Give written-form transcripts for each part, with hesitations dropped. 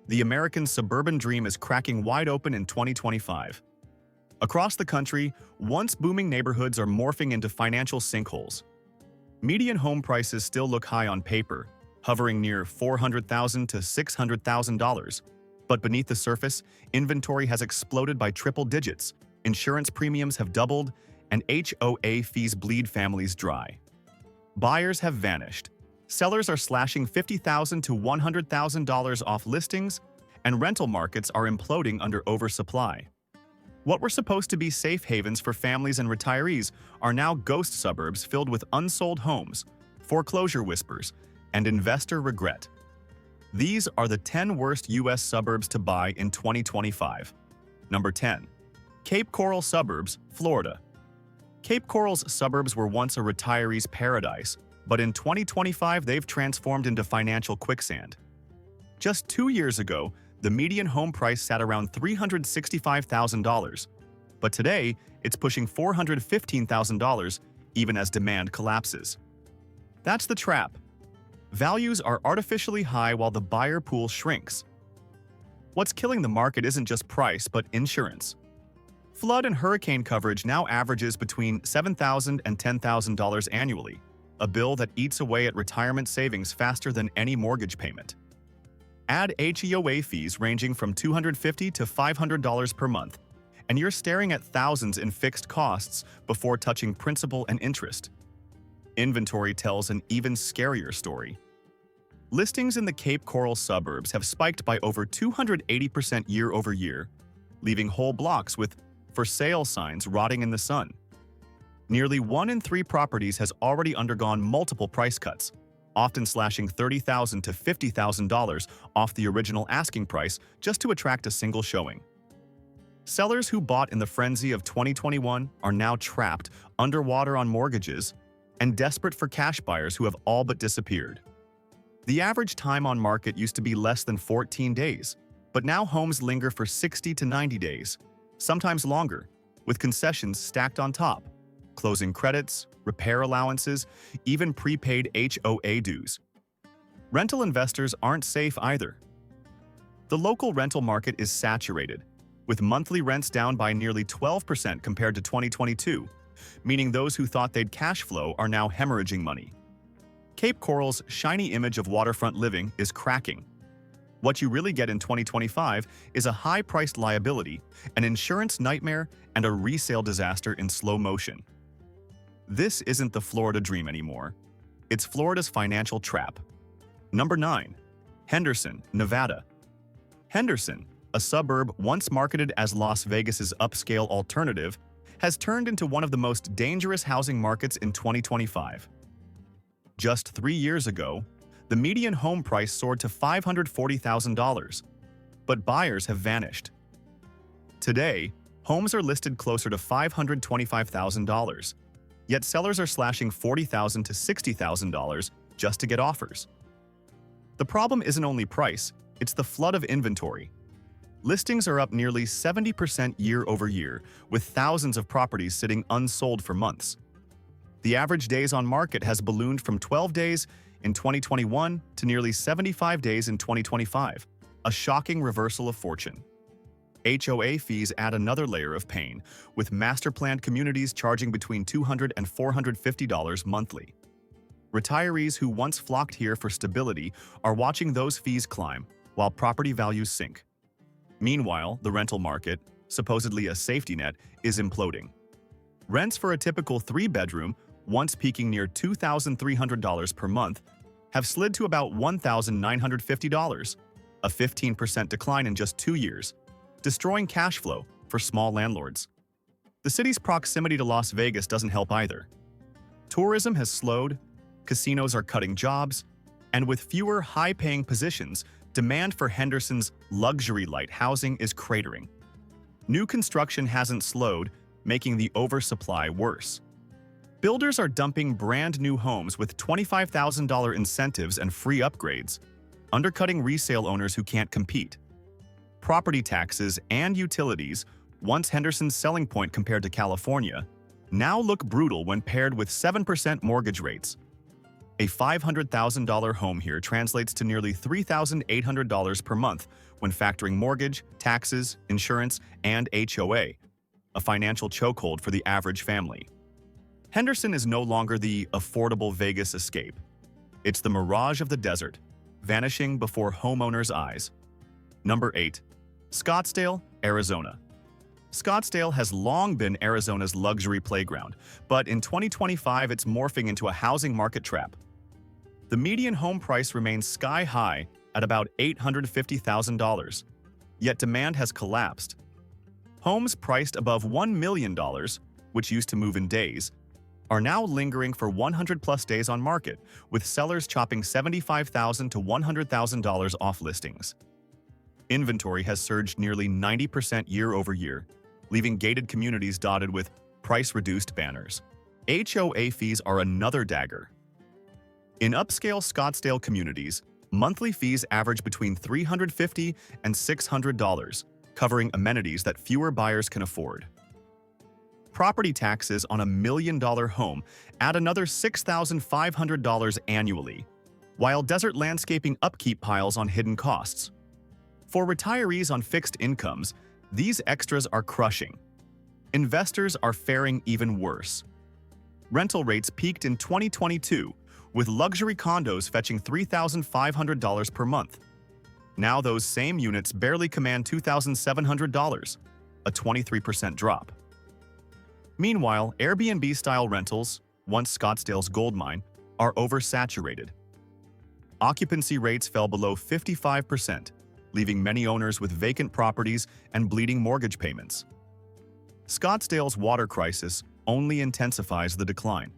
The American suburban dream is cracking wide open in 2025. Across the country, once booming neighborhoods are morphing into financial sinkholes. Median home prices still look high on paper, hovering near $400,000 to $600,000. But beneath the surface, inventory has exploded by triple digits, insurance premiums have doubled, and HOA fees bleed families dry. Buyers have vanished. Sellers are slashing $50,000 to $100,000 off listings, and rental markets are imploding under oversupply. What were supposed to be safe havens for families and retirees are now ghost suburbs filled with unsold homes, foreclosure whispers, and investor regret. These are the 10 worst U.S. suburbs to buy in 2025. Number 10. Cape Coral Suburbs, Florida. Cape Coral's suburbs were once a retiree's paradise, but in 2025 they've transformed into financial quicksand. Just 2 years ago, the median home price sat around $365,000, but today it's pushing $415,000 even as demand collapses. That's the trap. Values are artificially high while the buyer pool shrinks. What's killing the market isn't just price but insurance. Flood and hurricane coverage now averages between $7,000 and $10,000 annually, a bill that eats away at retirement savings faster than any mortgage payment. Add HOA fees ranging from $250 to $500 per month, and you're staring at thousands in fixed costs before touching principal and interest. Inventory tells an even scarier story. Listings in the Cape Coral suburbs have spiked by over 280% year over year, leaving whole blocks with "for sale" signs rotting in the sun. Nearly 1 in 3 properties has already undergone multiple price cuts, often slashing $30,000 to $50,000 off the original asking price just to attract a single showing. Sellers who bought in the frenzy of 2021 are now trapped underwater on mortgages and desperate for cash buyers who have all but disappeared. The average time on market used to be less than 14 days, but now homes linger for 60 to 90 days, sometimes longer, with concessions stacked on top, closing credits, repair allowances, even prepaid HOA dues. Rental investors aren't safe either. The local rental market is saturated, with monthly rents down by nearly 12% compared to 2022, meaning those who thought they'd cash flow are now hemorrhaging money. Cape Coral's shiny image of waterfront living is cracking. What you really get in 2025 is a high-priced liability, an insurance nightmare, and a resale disaster in slow motion. This isn't the Florida dream anymore. It's Florida's financial trap. Number 9. Henderson, Nevada. Henderson, a suburb once marketed as Las Vegas's upscale alternative, has turned into one of the most dangerous housing markets in 2025. Just 3 years ago, the median home price soared to $540,000, but buyers have vanished. Today, homes are listed closer to $525,000, yet sellers are slashing $40,000 to $60,000 just to get offers. The problem isn't only price, it's the flood of inventory. Listings are up nearly 70% year over year, with thousands of properties sitting unsold for months. The average days on market has ballooned from 12 days in 2021 to nearly 75 days in 2025, a shocking reversal of fortune. HOA fees add another layer of pain, with master-planned communities charging between $200 and $450 monthly. Retirees who once flocked here for stability are watching those fees climb, while property values sink. Meanwhile, the rental market, supposedly a safety net, is imploding. Rents for a typical 3-bedroom, once peaking near $2,300 per month, have slid to about $1,950, a 15% decline in just 2 years, destroying cash flow for small landlords. The city's proximity to Las Vegas doesn't help either. Tourism has slowed, casinos are cutting jobs, and with fewer high-paying positions, demand for Henderson's luxury-light housing is cratering. New construction hasn't slowed, making the oversupply worse. Builders are dumping brand-new homes with $25,000 incentives and free upgrades, undercutting resale owners who can't compete. Property taxes and utilities, once Henderson's selling point compared to California, now look brutal when paired with 7% mortgage rates. A $500,000 home here translates to nearly $3,800 per month when factoring mortgage, taxes, insurance, and HOA, a financial chokehold for the average family. Henderson is no longer the affordable Vegas escape. It's the mirage of the desert, vanishing before homeowners' eyes. Number 8. Scottsdale, Arizona. Scottsdale has long been Arizona's luxury playground, but in 2025 it's morphing into a housing market trap. The median home price remains sky-high at about $850,000, yet demand has collapsed. Homes priced above $1 million, which used to move in days, are now lingering for 100-plus days on market, with sellers chopping $75,000 to $100,000 off listings. Inventory has surged nearly 90% year-over-year, leaving gated communities dotted with price-reduced banners. HOA fees are another dagger. In upscale Scottsdale communities, monthly fees average between $350 and $600, covering amenities that fewer buyers can afford. Property taxes on a $1 million home add another $6,500 annually, while desert landscaping upkeep piles on hidden costs. For retirees on fixed incomes, these extras are crushing. Investors are faring even worse. Rental rates peaked in 2022, with luxury condos fetching $3,500 per month. Now those same units barely command $2,700, a 23% drop. Meanwhile, Airbnb-style rentals, once Scottsdale's goldmine, are oversaturated. Occupancy rates fell below 55%, leaving many owners with vacant properties and bleeding mortgage payments. Scottsdale's water crisis only intensifies the decline.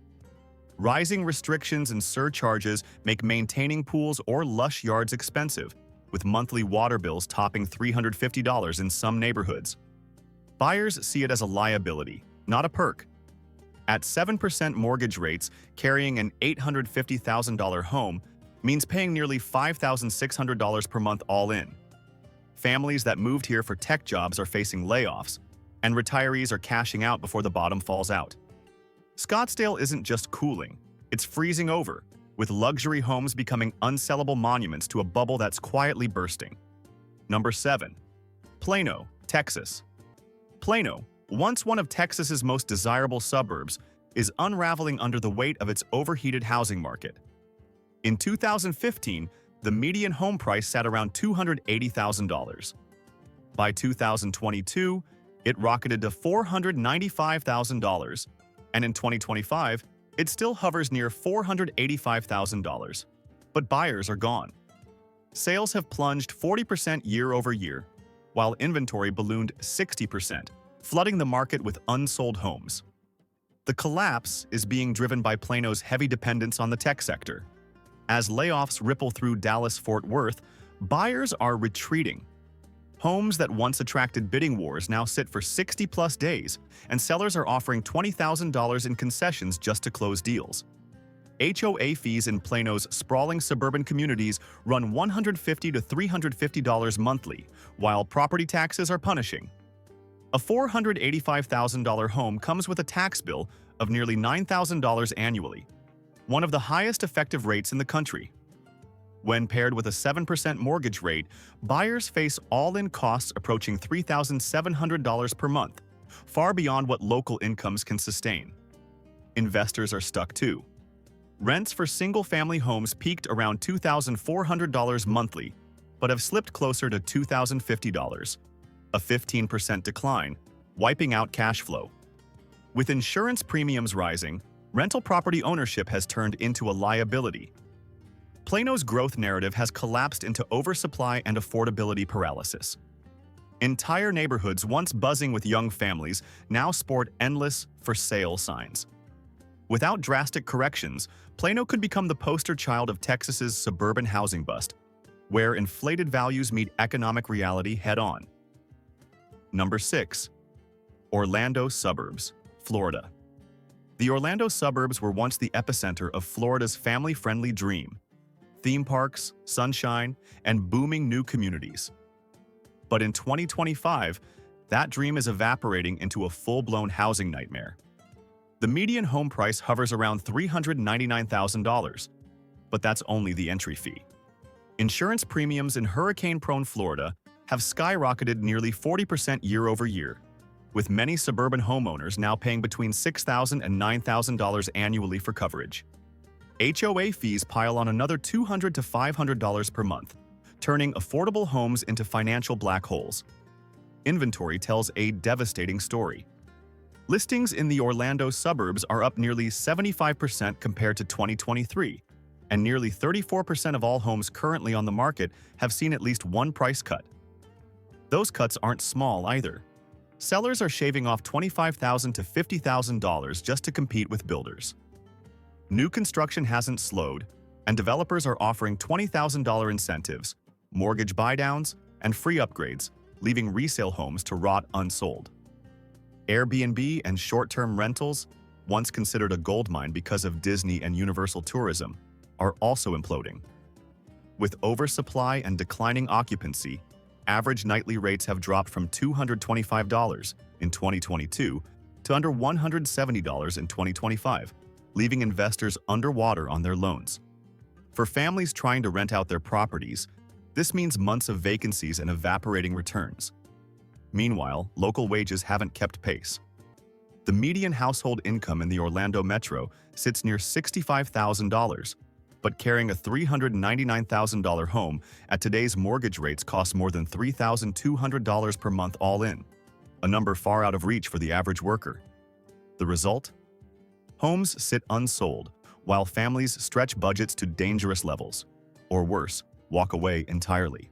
Rising restrictions and surcharges make maintaining pools or lush yards expensive, with monthly water bills topping $350 in some neighborhoods. Buyers see it as a liability, not a perk. At 7% mortgage rates, carrying an $850,000 home means paying nearly $5,600 per month all in. Families that moved here for tech jobs are facing layoffs, and retirees are cashing out before the bottom falls out. Scottsdale isn't just cooling, it's freezing over, with luxury homes becoming unsellable monuments to a bubble that's quietly bursting. Number 7. Plano, Texas. Plano, once one of Texas's most desirable suburbs, is unraveling under the weight of its overheated housing market. In 2015, the median home price sat around $280,000. By 2022, it rocketed to $495,000, and in 2025, it still hovers near $485,000. But buyers are gone. Sales have plunged 40% year-over-year, while inventory ballooned 60%, flooding the market with unsold homes. The collapse is being driven by Plano's heavy dependence on the tech sector. As layoffs ripple through Dallas-Fort Worth, buyers are retreating. Homes that once attracted bidding wars now sit for 60-plus days, and sellers are offering $20,000 in concessions just to close deals. HOA fees in Plano's sprawling suburban communities run $150 to $350 monthly, while property taxes are punishing. A $485,000 home comes with a tax bill of nearly $9,000 annually, one of the highest effective rates in the country. When paired with a 7% mortgage rate, buyers face all-in costs approaching $3,700 per month, far beyond what local incomes can sustain. Investors are stuck too. Rents for single-family homes peaked around $2,400 monthly, but have slipped closer to $2,050, a 15% decline, wiping out cash flow. With insurance premiums rising, rental property ownership has turned into a liability. Plano's growth narrative has collapsed into oversupply and affordability paralysis. Entire neighborhoods once buzzing with young families now sport endless for sale signs. Without drastic corrections, Plano could become the poster child of Texas's suburban housing bust, where inflated values meet economic reality head-on. Number 6. Orlando Suburbs, Florida. The Orlando suburbs were once the epicenter of Florida's family-friendly dream: theme parks, sunshine, and booming new communities. But in 2025, that dream is evaporating into a full-blown housing nightmare. The median home price hovers around $399,000, But that's only the entry fee. Insurance premiums in hurricane-prone Florida have skyrocketed nearly 40% year over year, with many suburban homeowners now paying between $6,000 and $9,000 annually for coverage. HOA fees pile on another $200 to $500 per month, turning affordable homes into financial black holes. Inventory tells a devastating story. Listings in the Orlando suburbs are up nearly 75% compared to 2023, and nearly 34% of all homes currently on the market have seen at least one price cut. Those cuts aren't small either. Sellers are shaving off $25,000 to $50,000 just to compete with builders. New construction hasn't slowed, and developers are offering $20,000 incentives, mortgage buydowns, and free upgrades, leaving resale homes to rot unsold. Airbnb and short-term rentals, once considered a goldmine because of Disney and Universal tourism, are also imploding. With oversupply and declining occupancy, average nightly rates have dropped from $225 in 2022 to under $170 in 2025, leaving investors underwater on their loans. For families trying to rent out their properties, this means months of vacancies and evaporating returns. Meanwhile, local wages haven't kept pace. The median household income in the Orlando metro sits near $65,000, but carrying a $399,000 home at today's mortgage rates costs more than $3,200 per month all in, a number far out of reach for the average worker. The result? Homes sit unsold, while families stretch budgets to dangerous levels, or worse, walk away entirely.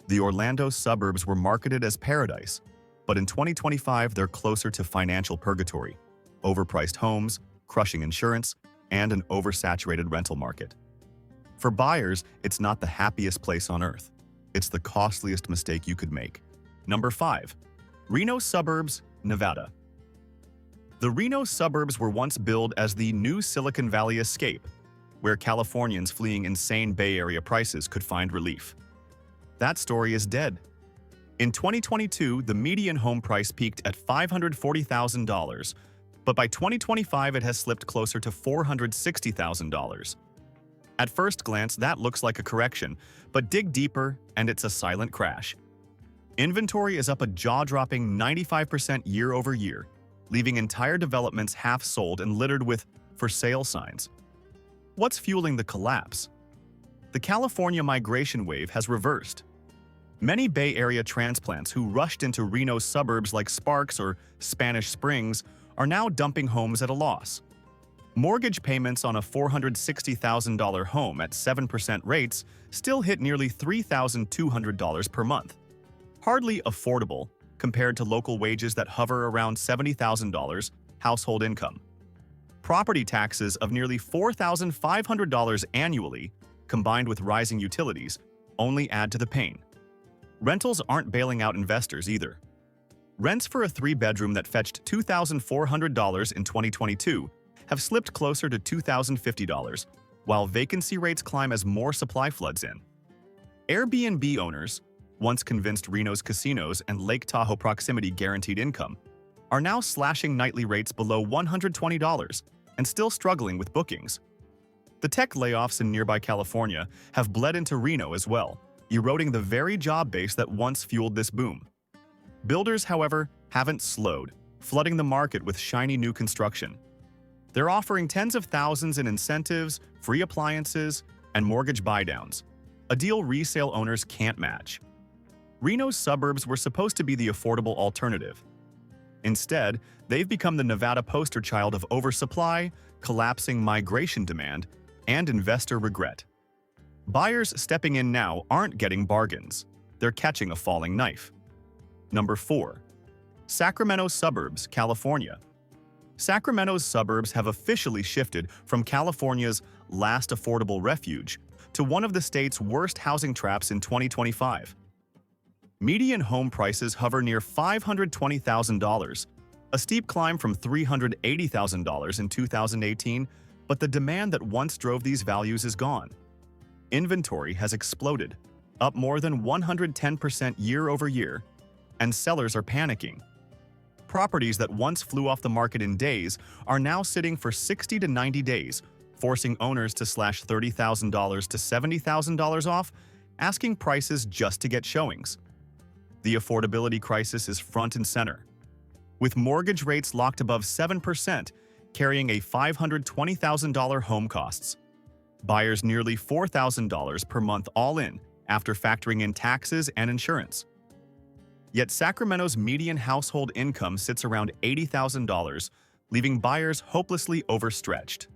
The Orlando suburbs were marketed as paradise, but in 2025 they're closer to financial purgatory, overpriced homes, crushing insurance, and an oversaturated rental market. For buyers, it's not the happiest place on earth. It's the costliest mistake you could make. Number 5. Reno Suburbs, Nevada. The Reno suburbs were once billed as the new Silicon Valley escape, where Californians fleeing insane Bay Area prices could find relief. That story is dead. In 2022, the median home price peaked at $540,000, but by 2025 it has slipped closer to $460,000. At first glance, that looks like a correction, but dig deeper and it's a silent crash. Inventory is up a jaw-dropping 95% year over year, leaving entire developments half-sold and littered with "for sale" signs. What's fueling the collapse? The California migration wave has reversed. Many Bay Area transplants who rushed into Reno's suburbs like Sparks or Spanish Springs are now dumping homes at a loss. Mortgage payments on a $460,000 home at 7% rates still hit nearly $3,200 per month. Hardly affordable compared to local wages that hover around $70,000 household income. Property taxes of nearly $4,500 annually, combined with rising utilities, only add to the pain. Rentals aren't bailing out investors either. Rents for a 3-bedroom that fetched $2,400 in 2022 have slipped closer to $2,050, while vacancy rates climb as more supply floods in. Airbnb owners, once convinced Reno's casinos and Lake Tahoe proximity guaranteed income, are now slashing nightly rates below $120 and still struggling with bookings. The tech layoffs in nearby California have bled into Reno as well, eroding the very job base that once fueled this boom. Builders, however, haven't slowed, flooding the market with shiny new construction. They're offering tens of thousands in incentives, free appliances, and mortgage buydowns, a deal resale owners can't match. Reno's suburbs were supposed to be the affordable alternative. Instead, they've become the Nevada poster child of oversupply, collapsing migration demand, and investor regret. Buyers stepping in now aren't getting bargains. They're catching a falling knife. Number 4. Sacramento Suburbs, California. Sacramento's suburbs have officially shifted from California's last affordable refuge to one of the state's worst housing traps in 2025. Median home prices hover near $520,000, a steep climb from $380,000 in 2018, but the demand that once drove these values is gone. Inventory has exploded, up more than 110% year over year, and sellers are panicking. Properties that once flew off the market in days are now sitting for 60 to 90 days, forcing owners to slash $30,000 to $70,000 off, asking prices just to get showings. The affordability crisis is front and center, with mortgage rates locked above 7%, carrying a $520,000 home costs. Buyers nearly $4,000 per month all in, after factoring in taxes and insurance. Yet Sacramento's median household income sits around $80,000, leaving buyers hopelessly overstretched.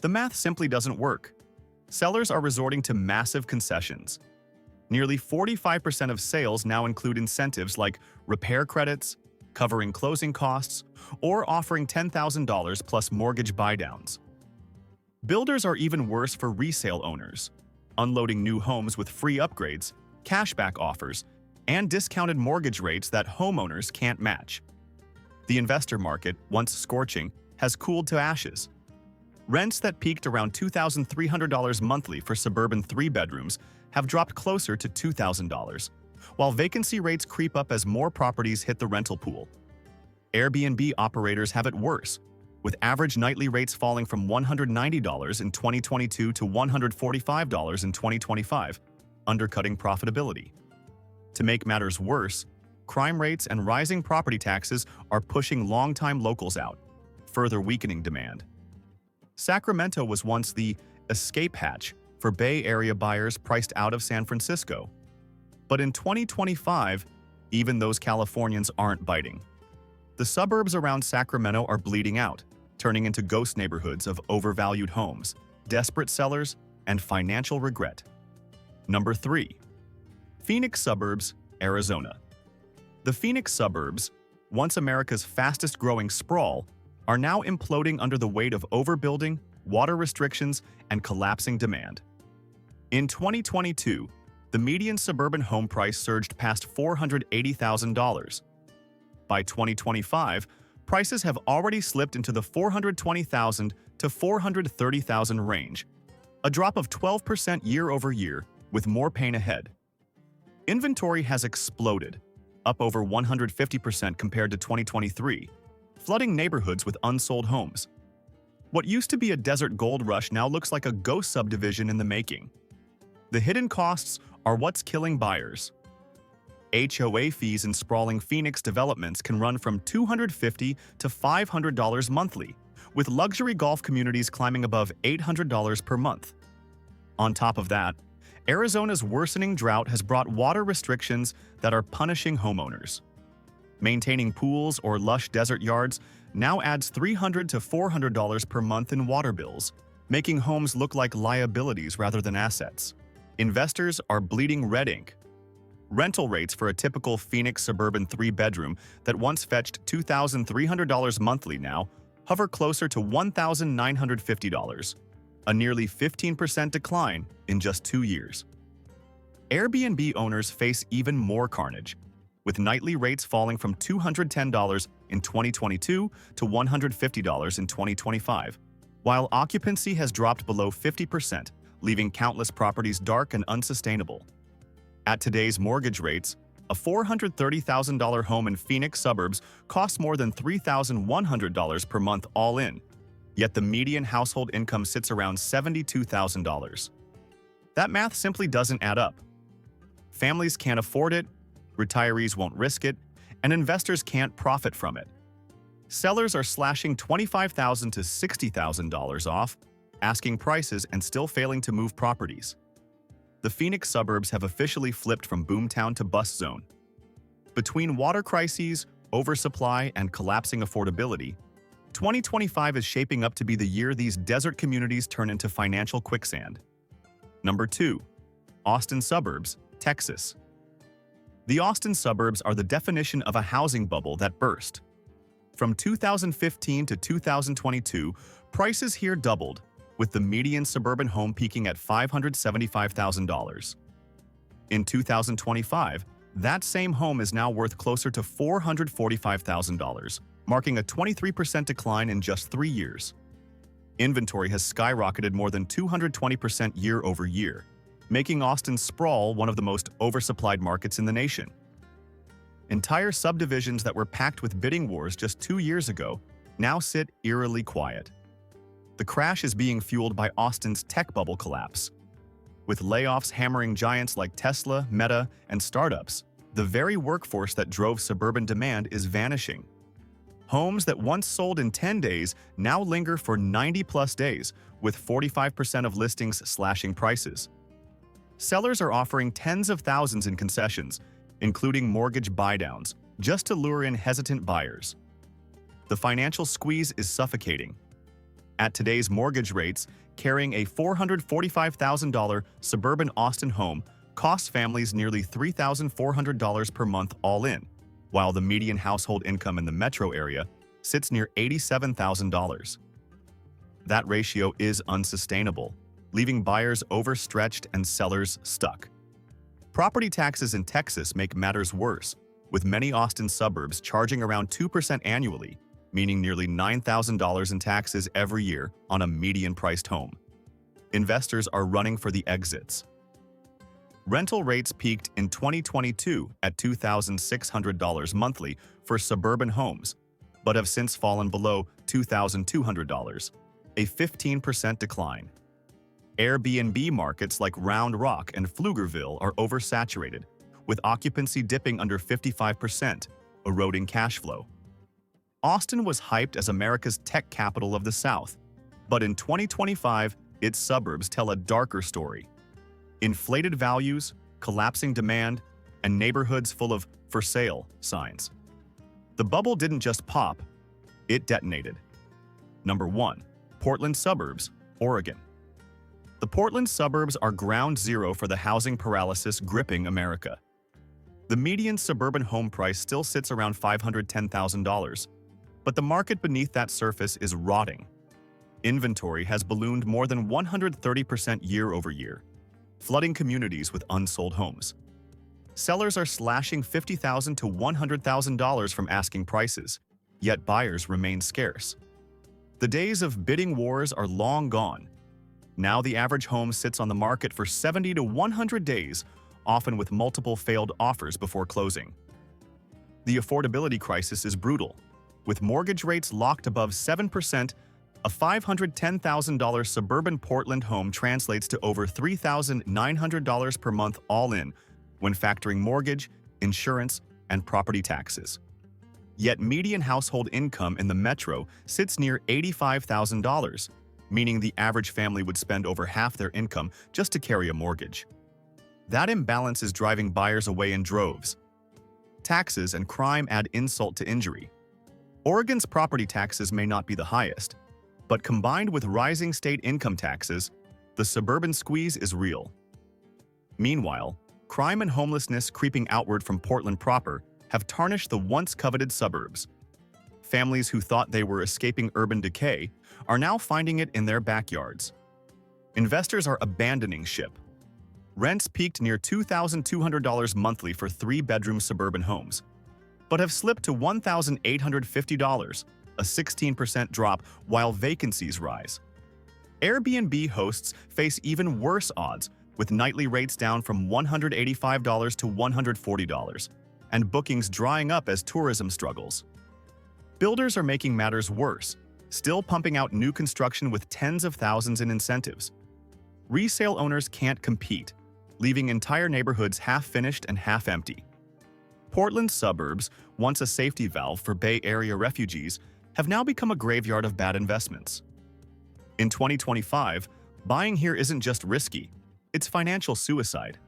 The math simply doesn't work. Sellers are resorting to massive concessions. Nearly 45% of sales now include incentives like repair credits, covering closing costs, or offering $10,000 plus mortgage buydowns. Builders are even worse for resale owners, unloading new homes with free upgrades, cashback offers, and discounted mortgage rates that homeowners can't match. The investor market, once scorching, has cooled to ashes. Rents that peaked around $2,300 monthly for suburban 3-bedrooms have dropped closer to $2,000, while vacancy rates creep up as more properties hit the rental pool. Airbnb operators have it worse, with average nightly rates falling from $190 in 2022 to $145 in 2025, undercutting profitability. To make matters worse, crime rates and rising property taxes are pushing longtime locals out, further weakening demand. Sacramento was once the escape hatch for Bay Area buyers priced out of San Francisco. But in 2025, even those Californians aren't biting. The suburbs around Sacramento are bleeding out, turning into ghost neighborhoods of overvalued homes, desperate sellers, and financial regret. Number 3. Phoenix Suburbs, Arizona. The Phoenix suburbs, once America's fastest-growing sprawl, are now imploding under the weight of overbuilding, water restrictions, and collapsing demand. In 2022, the median suburban home price surged past $480,000. By 2025, prices have already slipped into the $420,000 to $430,000 range, a drop of 12% year-over-year, with more pain ahead. Inventory has exploded, up over 150% compared to 2023, flooding neighborhoods with unsold homes. What used to be a desert gold rush now looks like a ghost subdivision in the making. The hidden costs are what's killing buyers. HOA fees in sprawling Phoenix developments can run from $250 to $500 monthly, with luxury golf communities climbing above $800 per month. On top of that, Arizona's worsening drought has brought water restrictions that are punishing homeowners. Maintaining pools or lush desert yards now adds $300 to $400 per month in water bills, making homes look like liabilities rather than assets. Investors are bleeding red ink. Rental rates for a typical Phoenix suburban 3-bedroom that once fetched $2,300 monthly now hover closer to $1,950, a nearly 15% decline in just 2 years. Airbnb owners face even more carnage, with nightly rates falling from $210 in 2022 to $150 in 2025, while occupancy has dropped below 50%, leaving countless properties dark and unsustainable. At today's mortgage rates, a $430,000 home in Phoenix suburbs costs more than $3,100 per month all in, yet the median household income sits around $72,000. That math simply doesn't add up. Families can't afford it, retirees won't risk it, and investors can't profit from it. Sellers are slashing $25,000 to $60,000 off, asking prices and still failing to move properties. The Phoenix suburbs have officially flipped from boomtown to bust zone. Between water crises, oversupply, and collapsing affordability, 2025 is shaping up to be the year these desert communities turn into financial quicksand. Number 2. Austin Suburbs, Texas. The Austin suburbs are the definition of a housing bubble that burst. From 2015 to 2022, prices here doubled, with the median suburban home peaking at $575,000. In 2025, that same home is now worth closer to $445,000, marking a 23% decline in just 3 years. Inventory has skyrocketed more than 220% year over year, making Austin's sprawl one of the most oversupplied markets in the nation. Entire subdivisions that were packed with bidding wars just 2 years ago now sit eerily quiet. The crash is being fueled by Austin's tech bubble collapse. With layoffs hammering giants like Tesla, Meta, and startups, the very workforce that drove suburban demand is vanishing. Homes that once sold in 10 days now linger for 90-plus days, with 45% of listings slashing prices. Sellers are offering tens of thousands in concessions, including mortgage buydowns, just to lure in hesitant buyers. The financial squeeze is suffocating. At today's mortgage rates, carrying a $445,000 suburban Austin home costs families nearly $3,400 per month all in, while the median household income in the metro area sits near $87,000. That ratio is unsustainable, leaving buyers overstretched and sellers stuck. Property taxes in Texas make matters worse, with many Austin suburbs charging around 2% annually, meaning nearly $9,000 in taxes every year on a median-priced home. Investors are running for the exits. Rental rates peaked in 2022 at $2,600 monthly for suburban homes, but have since fallen below $2,200, a 15% decline. Airbnb markets like Round Rock and Pflugerville are oversaturated, with occupancy dipping under 55%, eroding cash flow. Austin was hyped as America's tech capital of the South, but in 2025, its suburbs tell a darker story. Inflated values, collapsing demand, and neighborhoods full of "for sale" signs. The bubble didn't just pop, it detonated. Number 1. Portland Suburbs, Oregon. The Portland suburbs are ground zero for the housing paralysis gripping America. The median suburban home price still sits around $510,000, but the market beneath that surface is rotting. Inventory has ballooned more than 130% year over year, flooding communities with unsold homes. Sellers are slashing $50,000 to $100,000 from asking prices, yet buyers remain scarce. The days of bidding wars are long gone. Now the average home sits on the market for 70 to 100 days, often with multiple failed offers before closing. The affordability crisis is brutal. With mortgage rates locked above 7%, a $510,000 suburban Portland home translates to over $3,900 per month all in, when factoring mortgage, insurance, and property taxes. Yet median household income in the metro sits near $85,000, meaning the average family would spend over half their income just to carry a mortgage. That imbalance is driving buyers away in droves. Taxes and crime add insult to injury. Oregon's property taxes may not be the highest, but combined with rising state income taxes, the suburban squeeze is real. Meanwhile, crime and homelessness creeping outward from Portland proper have tarnished the once coveted suburbs. Families who thought they were escaping urban decay are now finding it in their backyards. Investors are abandoning ship. Rents peaked near $2,200 monthly for three-bedroom suburban homes, but have slipped to $1,850, a 16% drop, while vacancies rise. Airbnb hosts face even worse odds, with nightly rates down from $185 to $140, and bookings drying up as tourism struggles. Builders are making matters worse, still pumping out new construction with tens of thousands in incentives. Resale owners can't compete, leaving entire neighborhoods half-finished and half-empty. Portland's suburbs, once a safety valve for Bay Area refugees, have now become a graveyard of bad investments. In 2025, buying here isn't just risky, it's financial suicide.